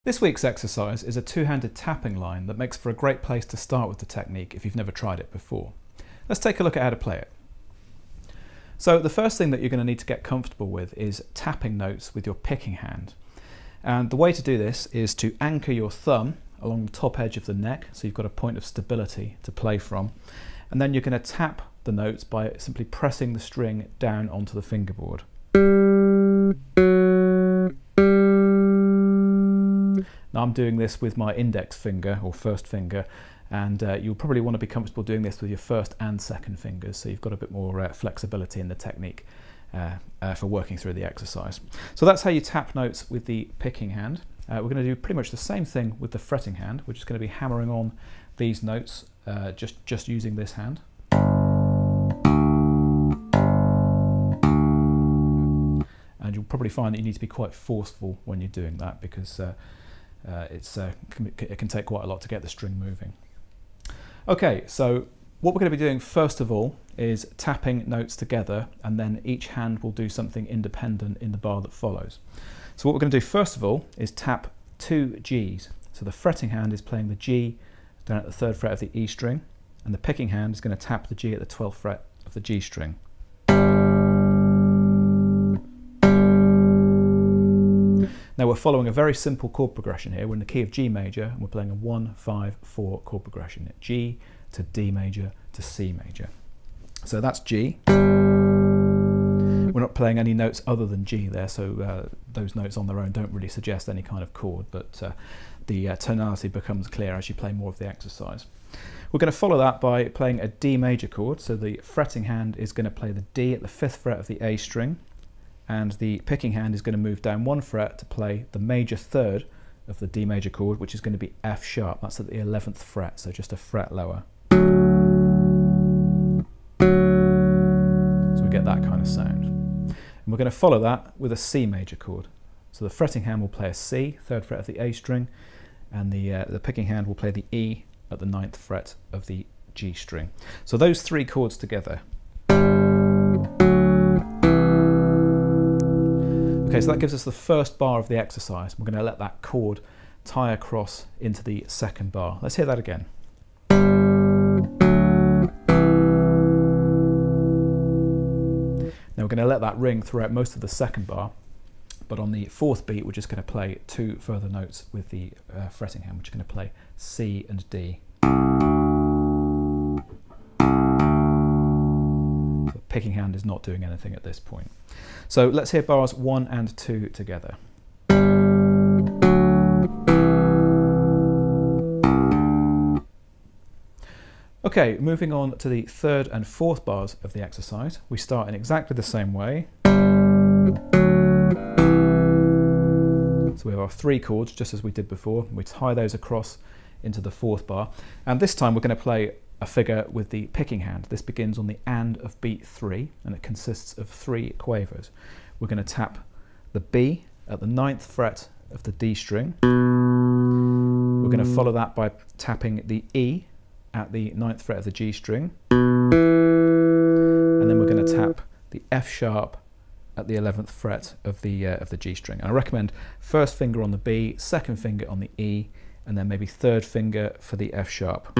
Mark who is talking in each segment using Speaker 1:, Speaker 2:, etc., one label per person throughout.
Speaker 1: This week's exercise is a two-handed tapping line that makes for a great place to start with the technique if you've never tried it before. Let's take a look at how to play it. So the first thing that you're going to need to get comfortable with is tapping notes with your picking hand. And the way to do this is to anchor your thumb along the top edge of the neck, so you've got a point of stability to play from. And then you're going to tap the notes by simply pressing the string down onto the fingerboard. Now I'm doing this with my index finger or first finger, and you'll probably want to be comfortable doing this with your first and second fingers, so you've got a bit more flexibility in the technique for working through the exercise. So that's how you tap notes with the picking hand. We're going to do pretty much the same thing with the fretting hand. We're just going to be hammering on these notes just using this hand. And you'll probably find that you need to be quite forceful when you're doing that, because it can take quite a lot to get the string moving. Okay, so what we're going to be doing first of all is tapping notes together, and then each hand will do something independent in the bar that follows. So what we're going to do first of all is tap two Gs. So the fretting hand is playing the G down at the 3rd fret of the E string, and the picking hand is going to tap the G at the 12th fret of the G string. Now we're following a very simple chord progression here. We're in the key of G major, and we're playing a 1-5-4 chord progression. G to D major to C major. So that's G. We're not playing any notes other than G there, so those notes on their own don't really suggest any kind of chord, but the tonality becomes clear as you play more of the exercise. We're going to follow that by playing a D major chord. So the fretting hand is going to play the D at the 5th fret of the A string, and the picking hand is going to move down 1 fret to play the major 3rd of the D major chord, which is going to be F sharp. That's at the 11th fret, so just a fret lower. So we get that kind of sound. And we're going to follow that with a C major chord. So the fretting hand will play a C, 3rd fret of the A string, and the picking hand will play the E at the 9th fret of the G string. So those three chords together. Okay, so that gives us the first bar of the exercise. We're going to let that chord tie across into the second bar. Let's hear that again. Now we're going to let that ring throughout most of the second bar, but on the 4th beat we're just going to play two further notes with the fretting hand, which are going to play C and D. The picking hand is not doing anything at this point. So let's hear bars 1 and 2 together. Okay, moving on to the 3rd and 4th bars of the exercise. We start in exactly the same way. So we have our 3 chords just as we did before. We tie those across into the 4th bar, and this time we're going to play a figure with the picking hand. This begins on the and of beat 3, and it consists of 3 quavers. We're going to tap the B at the 9th fret of the D string. We're going to follow that by tapping the E at the 9th fret of the G string, and then we're going to tap the F sharp at the 11th fret of the G string. And I recommend first finger on the B, second finger on the E, and then maybe 3rd finger for the F sharp.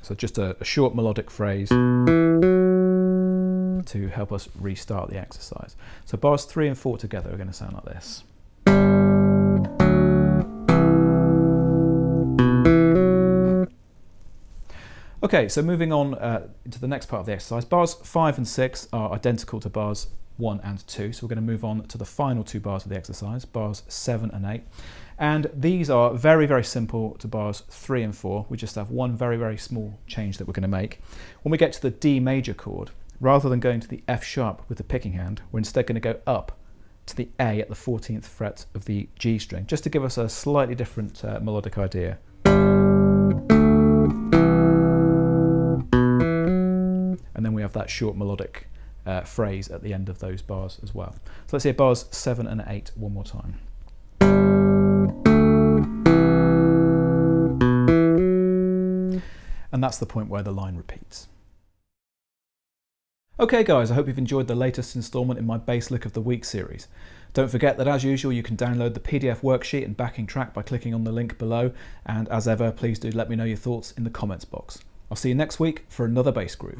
Speaker 1: So just a short melodic phrase to help us restart the exercise. So bars 3 and 4 together are going to sound like this. Okay, so moving on to the next part of the exercise. Bars 5 and 6 are identical to bars 1 and 2, so we're going to move on to the final 2 bars of the exercise, bars 7 and 8. And these are very, very simple to bars 3 and 4. We just have one very, very small change that we're going to make. When we get to the D major chord, rather than going to the F sharp with the picking hand, we're instead going to go up to the A at the 14th fret of the G string, just to give us a slightly different melodic idea. And then we have that short melodic phrase at the end of those bars as well. So let's hear bars 7 and 8 one more time. And that's the point where the line repeats. Okay guys, I hope you've enjoyed the latest instalment in my Bass Lick of the Week series. Don't forget that as usual you can download the PDF worksheet and backing track by clicking on the link below, and as ever please do let me know your thoughts in the comments box. I'll see you next week for another bass groove.